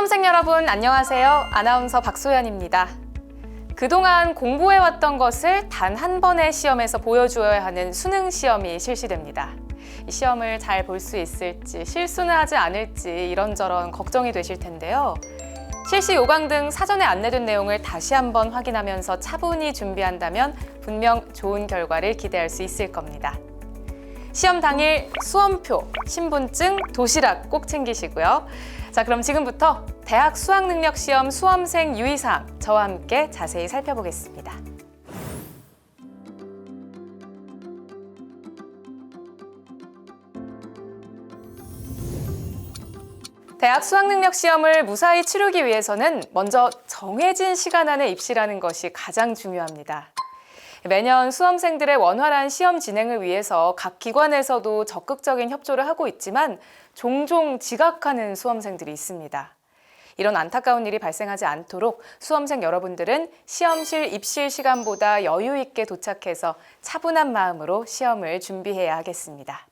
수험생 여러분 안녕하세요. 아나운서 박소연입니다. 그동안 공부해왔던 것을 단 한 번의 시험에서 보여주어야 하는 수능 시험이 실시됩니다. 이 시험을 잘 볼 수 있을지, 실수는 하지 않을지 이런저런 걱정이 되실 텐데요. 실시 요강 등 사전에 안내된 내용을 다시 한번 확인하면서 차분히 준비한다면 분명 좋은 결과를 기대할 수 있을 겁니다. 시험 당일 수험표, 신분증, 도시락 꼭 챙기시고요. 자, 그럼 지금부터 대학 수학능력시험 수험생 유의사항 저와 함께 자세히 살펴보겠습니다. 대학 수학능력시험을 무사히 치르기 위해서는 먼저 정해진 시간 안에 입시라는 것이 가장 중요합니다. 매년 수험생들의 원활한 시험 진행을 위해서 각 기관에서도 적극적인 협조를 하고 있지만 종종 지각하는 수험생들이 있습니다. 이런 안타까운 일이 발생하지 않도록 수험생 여러분들은 시험실 입실 시간보다 여유 있게 도착해서 차분한 마음으로 시험을 준비해야 하겠습니다.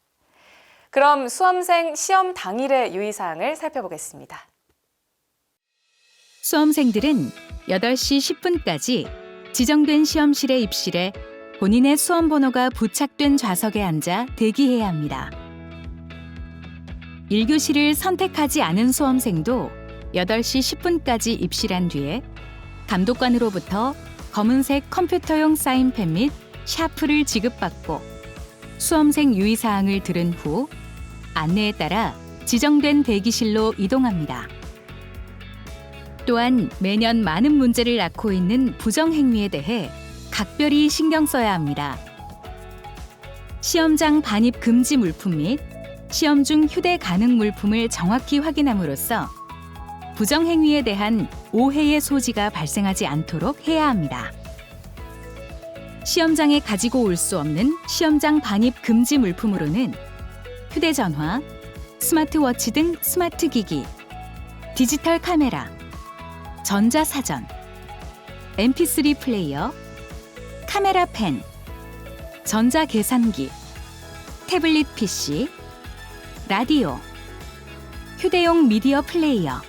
그럼 수험생 시험 당일의 유의사항을 살펴보겠습니다. 수험생들은 8시 10분까지 지정된 시험실에 입실해 본인의 수험 번호가 부착된 좌석에 앉아 대기해야 합니다. 1교시를 선택하지 않은 수험생도 8시 10분까지 입실한 뒤에 감독관으로부터 검은색 컴퓨터용 사인펜 및 샤프를 지급받고 수험생 유의사항을 들은 후 안내에 따라 지정된 대기실로 이동합니다. 또한 매년 많은 문제를 낳고 있는 부정행위에 대해 각별히 신경 써야 합니다. 시험장 반입 금지 물품 및 시험 중 휴대 가능 물품을 정확히 확인함으로써 부정행위에 대한 오해의 소지가 발생하지 않도록 해야 합니다. 시험장에 가지고 올 수 없는 시험장 반입 금지 물품으로는 휴대전화, 스마트워치 등 스마트 기기, 디지털 카메라, 전자사전, mp3 플레이어, 카메라 펜, 전자계산기, 태블릿 PC, 라디오, 휴대용 미디어 플레이어,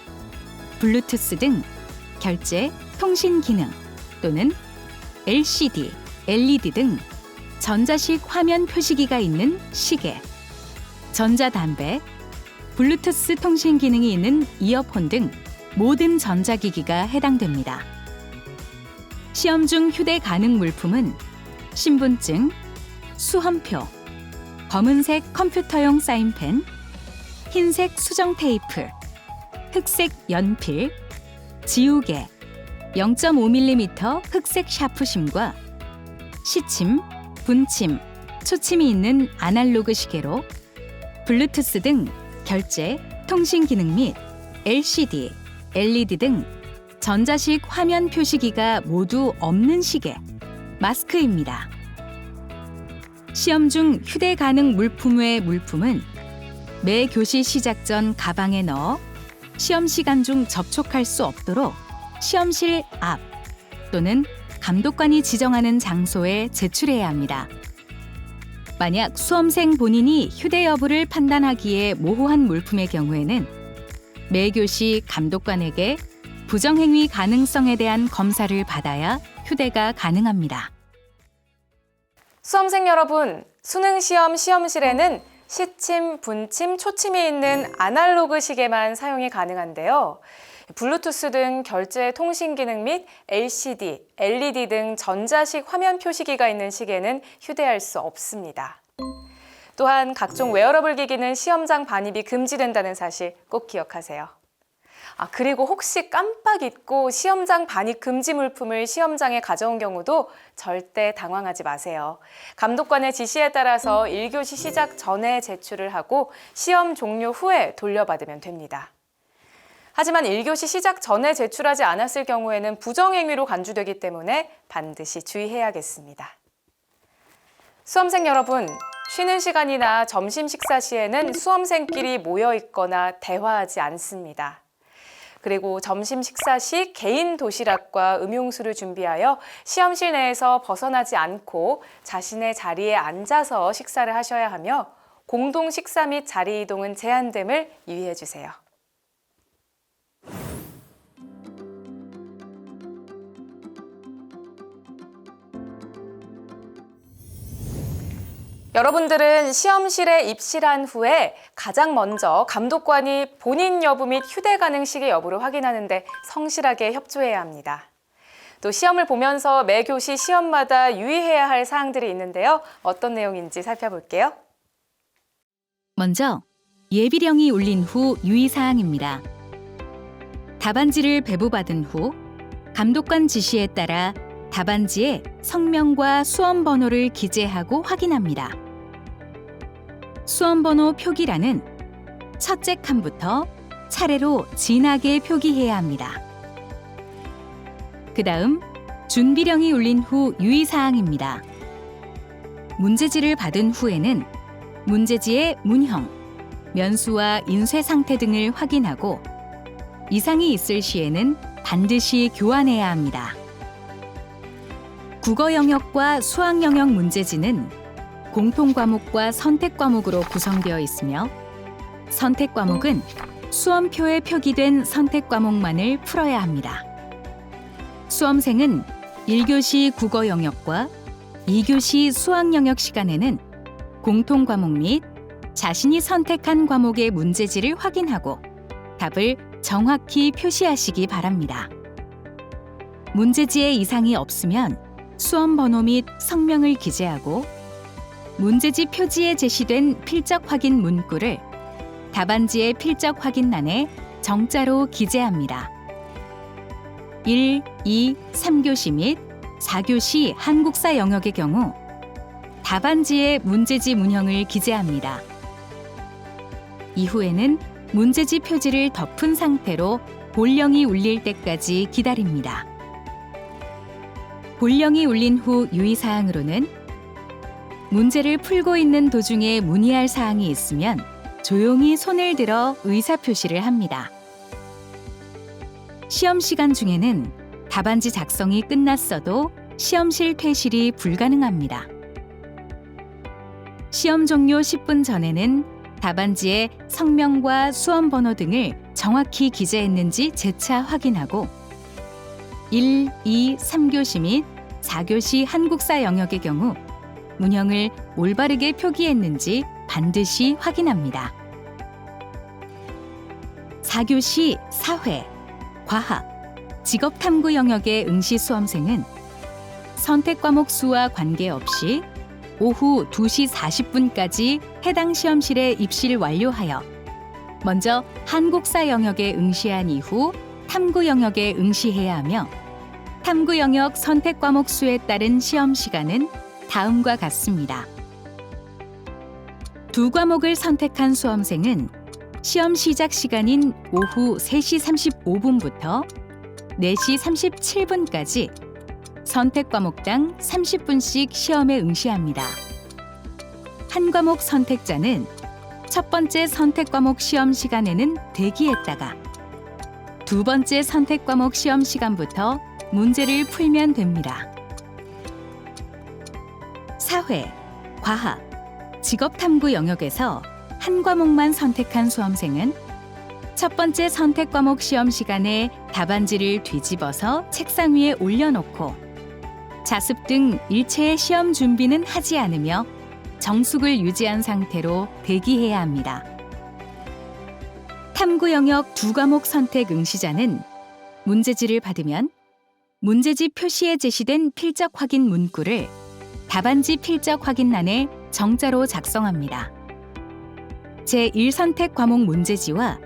블루투스 등 결제, 통신 기능 또는 LCD, LED 등 전자식 화면 표시기가 있는 시계, 전자담배, 블루투스 통신 기능이 있는 이어폰 등 모든 전자기기가 해당됩니다. 시험 중 휴대 가능 물품은 신분증, 수험표, 검은색 컴퓨터용 사인펜, 흰색 수정 테이프, 흑색 연필, 지우개, 0.5mm 흑색 샤프심과 시침, 분침, 초침이 있는 아날로그 시계로 블루투스 등 결제, 통신 기능 및 LCD, LED 등 전자식 화면 표시기가 모두 없는 시계, 마스크입니다. 시험 중 휴대 가능 물품 외 물품은 매 교시 시작 전 가방에 넣어 시험 시간 중 접촉할 수 없도록 시험실 앞 또는 감독관이 지정하는 장소에 제출해야 합니다. 만약 수험생 본인이 휴대 여부를 판단하기에 모호한 물품의 경우에는 매 교시 감독관에게 부정행위 가능성에 대한 검사를 받아야 휴대가 가능합니다. 수험생 여러분, 수능시험 시험실에는 시침, 분침, 초침이 있는 아날로그 시계만 사용이 가능한데요. 블루투스 등 결제 통신 기능 및 LCD, LED 등 전자식 화면 표시기가 있는 시계는 휴대할 수 없습니다. 또한 각종 웨어러블 기기는 시험장 반입이 금지된다는 사실 꼭 기억하세요. 그리고 혹시 깜빡 잊고 시험장 반입 금지 물품을 시험장에 가져온 경우도 절대 당황하지 마세요. 감독관의 지시에 따라서 1교시 시작 전에 제출을 하고 시험 종료 후에 돌려받으면 됩니다. 하지만 1교시 시작 전에 제출하지 않았을 경우에는 부정행위로 간주되기 때문에 반드시 주의해야겠습니다. 수험생 여러분, 쉬는 시간이나 점심 식사 시에는 수험생끼리 모여 있거나 대화하지 않습니다. 그리고 점심 식사 시 개인 도시락과 음용수를 준비하여 시험실 내에서 벗어나지 않고 자신의 자리에 앉아서 식사를 하셔야 하며 공동 식사 및 자리 이동은 제한됨을 유의해 주세요. 여러분들은 시험실에 입실한 후에 가장 먼저 감독관이 본인 여부 및 휴대 가능 시기 여부를 확인하는데 성실하게 협조해야 합니다. 또 시험을 보면서 매 교시 시험마다 유의해야 할 사항들이 있는데요. 어떤 내용인지 살펴볼게요. 먼저 예비령이 울린 후 유의사항입니다. 답안지를 배부받은 후 감독관 지시에 따라 답안지에 성명과 수험번호를 기재하고 확인합니다. 수험번호 표기란은 첫째 칸부터 차례로 진하게 표기해야 합니다. 그 다음 준비령이 울린 후 유의사항입니다. 문제지를 받은 후에는 문제지의 문형, 면수와 인쇄 상태 등을 확인하고 이상이 있을 시에는 반드시 교환해야 합니다. 국어 영역과 수학 영역 문제지는 공통 과목과 선택 과목으로 구성되어 있으며 선택 과목은 수험표에 표기된 선택 과목만을 풀어야 합니다. 수험생은 1교시 국어 영역과 2교시 수학 영역 시간에는 공통 과목 및 자신이 선택한 과목의 문제지를 확인하고 답을 정확히 표시하시기 바랍니다. 문제지에 이상이 없으면 수험 번호 및 성명을 기재하고 문제지 표지에 제시된 필적 확인 문구를 답안지의 필적 확인란에 정자로 기재합니다. 1, 2, 3교시 및 4교시 한국사 영역의 경우 답안지에 문제지 문형을 기재합니다. 이후에는 문제지 표지를 덮은 상태로 볼령이 울릴 때까지 기다립니다. 볼령이 울린 후 유의사항으로는 문제를 풀고 있는 도중에 문의할 사항이 있으면 조용히 손을 들어 의사표시를 합니다. 시험 시간 중에는 답안지 작성이 끝났어도 시험실 퇴실이 불가능합니다. 시험 종료 10분 전에는 답안지에 성명과 수험 번호 등을 정확히 기재했는지 재차 확인하고 1, 2, 3교시 및 4교시 한국사 영역의 경우 문형을 올바르게 표기했는지 반드시 확인합니다. 4교시 사회, 과학, 직업탐구 영역의 응시 수험생은 선택 과목 수와 관계없이 오후 2시 40분까지 해당 시험실에 입실 완료하여 먼저 한국사 영역에 응시한 이후 탐구 영역에 응시해야 하며 탐구 영역 선택 과목 수에 따른 시험 시간은 다음과 같습니다. 두 과목을 선택한 수험생은 시험 시작 시간인 오후 3시 35분부터 4시 37분까지 선택 과목당 30분씩 시험에 응시합니다. 한 과목 선택자는 첫 번째 선택 과목 시험 시간에는 대기했다가 두 번째 선택 과목 시험 시간부터 문제를 풀면 됩니다. 사회, 과학, 직업탐구 영역에서 한 과목만 선택한 수험생은 첫 번째 선택 과목 시험 시간에 답안지를 뒤집어서 책상 위에 올려놓고 자습 등 일체의 시험 준비는 하지 않으며 정숙을 유지한 상태로 대기해야 합니다. 탐구 영역 두 과목 선택 응시자는 문제지를 받으면 문제지 표시에 제시된 필적 확인 문구를 답안지 필적 확인란에 정자로 작성합니다. 제1선택 과목 문제지와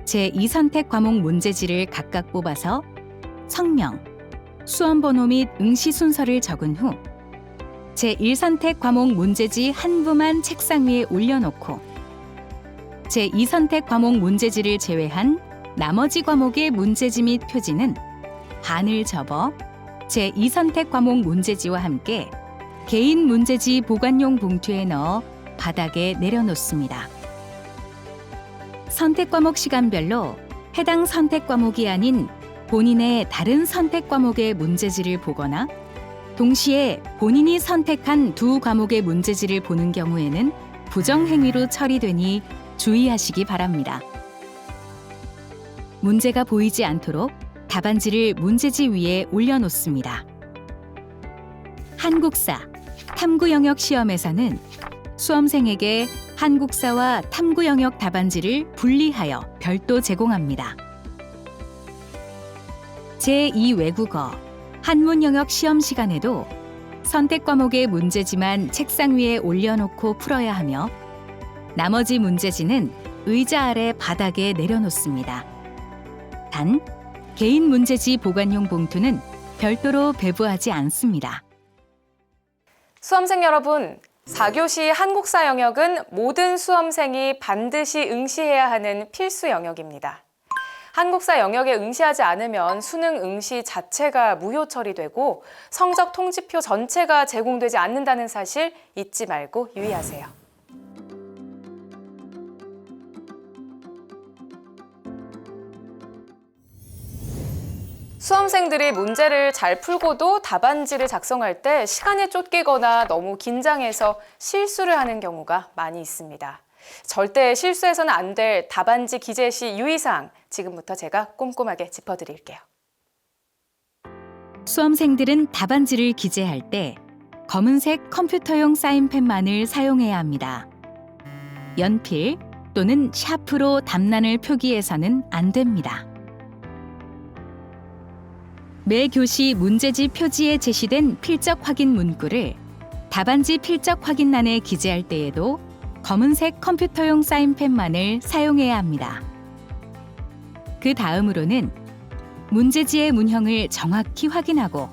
제2선택 과목 문제지를 각각 뽑아서 성명, 수험번호 및 응시 순서를 적은 후 제1선택 과목 문제지 한 부만 책상 위에 올려놓고 제2선택 과목 문제지를 제외한 나머지 과목의 문제지 및 표지는 반을 접어 제2선택 과목 문제지와 함께 개인 문제지 보관용 봉투에 넣어 바닥에 내려놓습니다. 선택 과목 시간별로 해당 선택 과목이 아닌 본인의 다른 선택 과목의 문제지를 보거나 동시에 본인이 선택한 두 과목의 문제지를 보는 경우에는 부정행위로 처리되니 주의하시기 바랍니다. 문제가 보이지 않도록 답안지를 문제지 위에 올려놓습니다. 한국사, 탐구 영역 시험에서는 수험생에게 한국사와 탐구 영역 답안지를 분리하여 별도 제공합니다. 제2 외국어, 한문 영역 시험 시간에도 선택 과목의 문제지만 책상 위에 올려놓고 풀어야 하며 나머지 문제지는 의자 아래 바닥에 내려놓습니다. 단, 개인 문제지 보관용 봉투는 별도로 배부하지 않습니다. 수험생 여러분, 4교시 한국사 영역은 모든 수험생이 반드시 응시해야 하는 필수 영역입니다. 한국사 영역에 응시하지 않으면 수능 응시 자체가 무효 처리되고 성적 통지표 전체가 제공되지 않는다는 사실 잊지 말고 유의하세요. 수험생들이 문제를 잘 풀고도 답안지를 작성할 때 시간에 쫓기거나 너무 긴장해서 실수를 하는 경우가 많이 있습니다. 절대 실수해서는 안 될 답안지 기재 시 유의사항, 지금부터 제가 꼼꼼하게 짚어드릴게요. 수험생들은 답안지를 기재할 때 검은색 컴퓨터용 사인펜만을 사용해야 합니다. 연필 또는 샤프로 답란을 표기해서는 안 됩니다. 매 교시 문제지 표지에 제시된 필적 확인 문구를 답안지 필적 확인란에 기재할 때에도 검은색 컴퓨터용 사인펜만을 사용해야 합니다. 그 다음으로는 문제지의 문형을 정확히 확인하고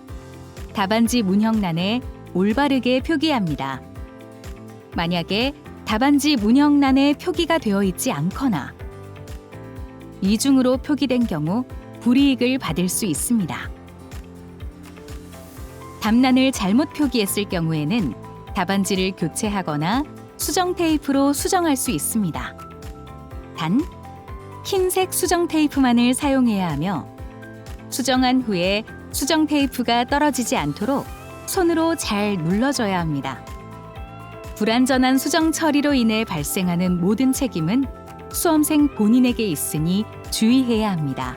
답안지 문형란에 올바르게 표기합니다. 만약에 답안지 문형란에 표기가 되어 있지 않거나 이중으로 표기된 경우 불이익을 받을 수 있습니다. 답란을 잘못 표기했을 경우에는 답안지를 교체하거나 수정 테이프로 수정할 수 있습니다. 단, 흰색 수정 테이프만을 사용해야 하며 수정한 후에 수정 테이프가 떨어지지 않도록 손으로 잘 눌러줘야 합니다. 불완전한 수정 처리로 인해 발생하는 모든 책임은 수험생 본인에게 있으니 주의해야 합니다.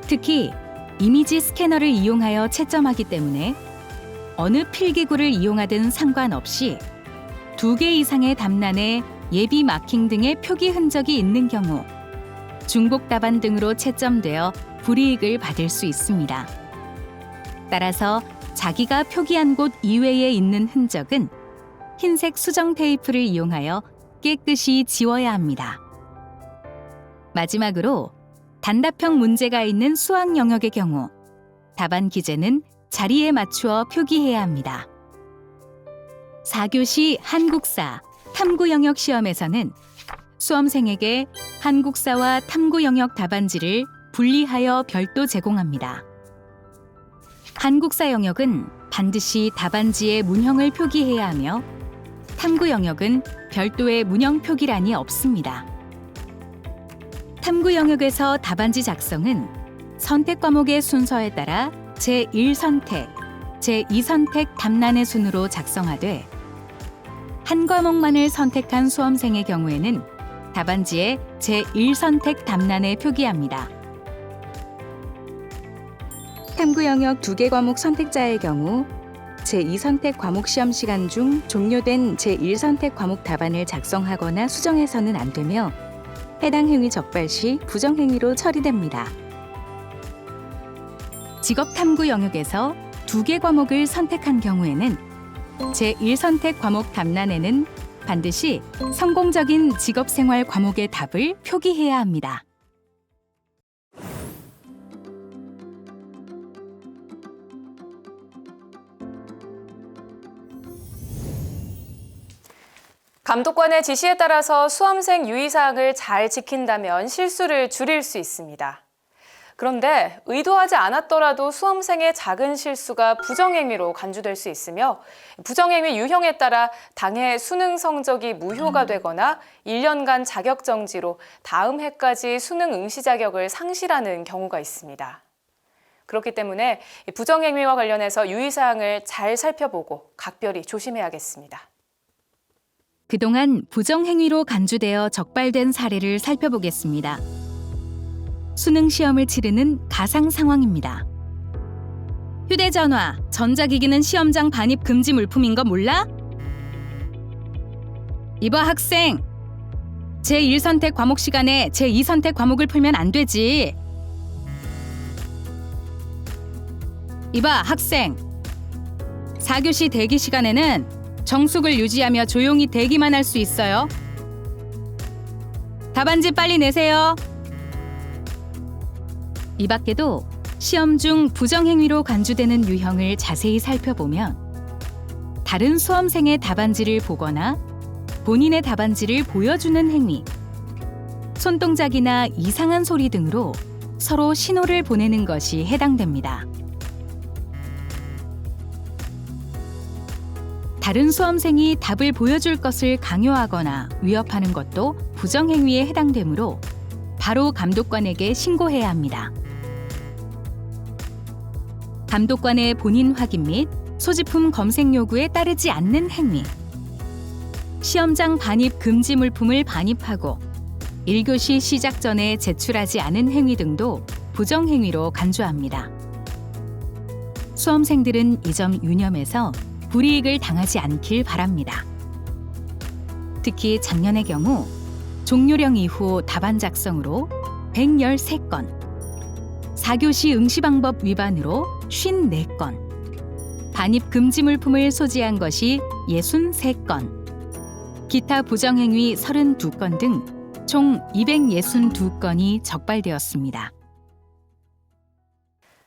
특히 이미지 스캐너를 이용하여 채점하기 때문에 어느 필기구를 이용하든 상관없이 2개 이상의 답란에 예비 마킹 등의 표기 흔적이 있는 경우 중복 답안 등으로 채점되어 불이익을 받을 수 있습니다. 따라서 자기가 표기한 곳 이외에 있는 흔적은 흰색 수정 테이프를 이용하여 깨끗이 지워야 합니다. 마지막으로 단답형 문제가 있는 수학 영역의 경우 답안 기재는 자리에 맞추어 표기해야 합니다. 4교시 한국사 탐구 영역 시험에서는 수험생에게 한국사와 탐구 영역 답안지를 분리하여 별도 제공합니다. 한국사 영역은 반드시 답안지에 문형을 표기해야 하며 탐구 영역은 별도의 문형 표기란이 없습니다. 탐구 영역에서 답안지 작성은 선택 과목의 순서에 따라 제1선택, 제2선택 답란의 순으로 작성하되 한 과목만을 선택한 수험생의 경우에는 답안지에 제1선택 답란에 표기합니다. 탐구 영역 2개 과목 선택자의 경우 제2선택 과목 시험 시간 중 종료된 제1선택 과목 답안을 작성하거나 수정해서는 안 되며 해당 행위 적발 시 부정행위로 처리됩니다. 직업탐구 영역에서 2개 과목을 선택한 경우에는 제1선택 과목 답란에는 반드시 성공적인 직업생활 과목의 답을 표기해야 합니다. 감독관의 지시에 따라서 수험생 유의사항을 잘 지킨다면 실수를 줄일 수 있습니다. 그런데 의도하지 않았더라도 수험생의 작은 실수가 부정행위로 간주될 수 있으며 부정행위 유형에 따라 당해 수능 성적이 무효가 되거나 1년간 자격정지로 다음 해까지 수능 응시 자격을 상실하는 경우가 있습니다. 그렇기 때문에 부정행위와 관련해서 유의사항을 잘 살펴보고 각별히 조심해야겠습니다. 그동안 부정행위로 간주되어 적발된 사례를 살펴보겠습니다. 수능 시험을 치르는 가상 상황입니다. 휴대전화, 전자기기는 시험장 반입 금지 물품인 거 몰라? 이봐 학생! 제1선택 과목 시간에 제2선택 과목을 풀면 안 되지. 이봐 학생! 4교시 대기 시간에는 정숙을 유지하며 조용히 대기만 할 수 있어요. 답안지 빨리 내세요. 이 밖에도 시험 중 부정행위로 간주되는 유형을 자세히 살펴보면 다른 수험생의 답안지를 보거나 본인의 답안지를 보여주는 행위, 손동작이나 이상한 소리 등으로 서로 신호를 보내는 것이 해당됩니다. 다른 수험생이 답을 보여줄 것을 강요하거나 위협하는 것도 부정행위에 해당되므로 바로 감독관에게 신고해야 합니다. 감독관의 본인 확인 및 소지품 검색 요구에 따르지 않는 행위, 시험장 반입 금지 물품을 반입하고 1교시 시작 전에 제출하지 않은 행위 등도 부정행위로 간주합니다. 수험생들은 이 점 유념해서 불이익을 당하지 않길 바랍니다. 특히 작년의 경우 종료령 이후 답안 작성으로 113건, 4교시 응시 방법 위반으로 54건, 반입 금지 물품을 소지한 것이 63건, 기타 부정행위 32건 등 총 262건이 적발되었습니다.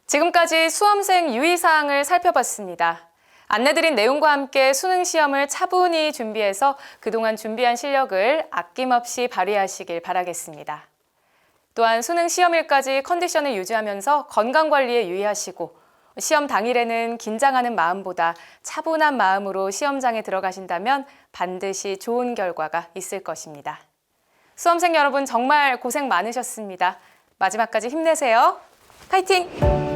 지금까지 수험생 유의사항을 살펴봤습니다. 안내드린 내용과 함께 수능 시험을 차분히 준비해서 그동안 준비한 실력을 아낌없이 발휘하시길 바라겠습니다. 또한 수능 시험일까지 컨디션을 유지하면서 건강관리에 유의하시고 시험 당일에는 긴장하는 마음보다 차분한 마음으로 시험장에 들어가신다면 반드시 좋은 결과가 있을 것입니다. 수험생 여러분 정말 고생 많으셨습니다. 마지막까지 힘내세요. 파이팅!